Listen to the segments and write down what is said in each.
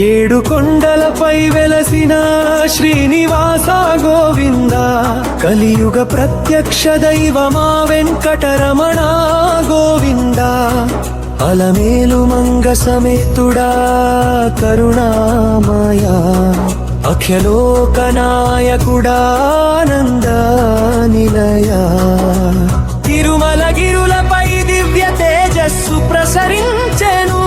ఏడు కొండలపై వెలసిన శ్రీనివాస గోవింద, కలియుగ ప్రత్యక్ష దైవమా వెంకటరమణ గోవింద, అలమేలు మంగ సమేతుడా కరుణామయా, అఖ్యలోకనాయకుడా ఆనంద నిలయా, తిరుమల గిరులపై దివ్య తేజస్సు ప్రసరించెను,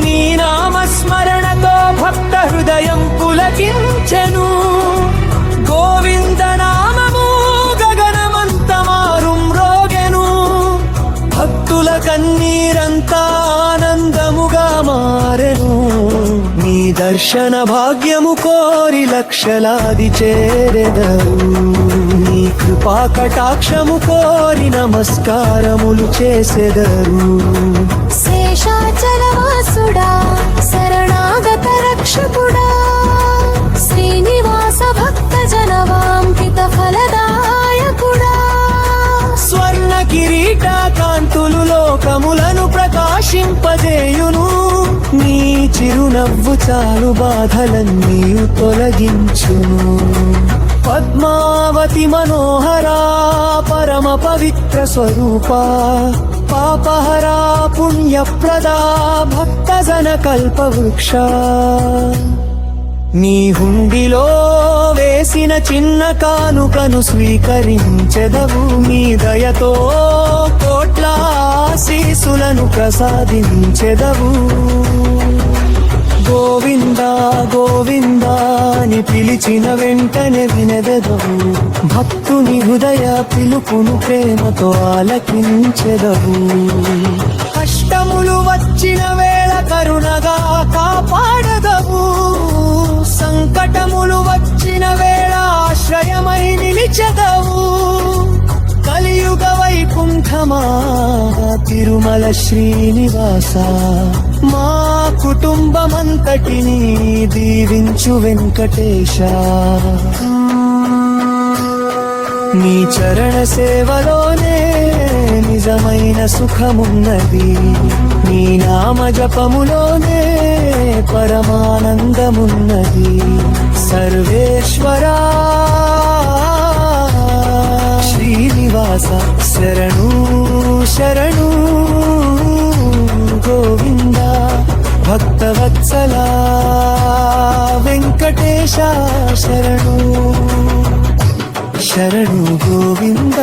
నీ నామస్మరణతో భక్త హృదయం పులకించెను, గోవింద నామము గగనమంతమారుం రోగెను, భక్తుల కన్నీరంతా ఆనందముగా మారెను, నీ దర్శన భాగ్యము కోరి లక్షలాది చేరెదరు, నీ కృపా కటాక్షము కోరి నమస్కారములు చేసెదరు. శేషాచలవాసుడా శరణాగత రక్షకుడా, శ్రీనివాస భక్త జనవాంకిత ఫలదాయకుడా, స్వర్ణ కిరీట కాంతులు లోకములను ప్రకాశింపజేయును, నీ చిరునవ్వు చాలు బాధలన్నీ తొలగించును. పద్మావతి మనోహరా పరమ పవిత్ర స్వరూప, పాపహరా పుణ్యప్రదా భక్తజన కల్పవృక్ష, నీ హుండిలో వేసిన చిన్న కానుకను స్వీకరించెదవు, నీ దయతో కోట్ల ఆశీసులను ప్రసాదించెదవు. గోవింద గోవింద అని పిలిచిన వెంటనే వినెదవు, భక్తుని హృదయ పిలుపును ప్రేమతో ఆలకించెదవు. కష్టములు వచ్చిన వేళ కరుణగా కాపాడదవు, సంకటములు వచ్చిన వేళ ఆశ్రయమై నిలిచెదవు. కలియుగ వైకుంఠమా తిరుమల శ్రీనివాస, మా కుటుంబమంతటిని దీవించు వెంకటేశ, నీ చరణ సేవలోనే నిజమైన సుఖమున్నది, నీ నామ జపములోనే పరమానందమున్నది. సర్వేశ్వరా శ్రీనివాస శరణు శరణు గోవింద, భక్తవత్సల వెంకటేశ శరణు శరణు గోవింద.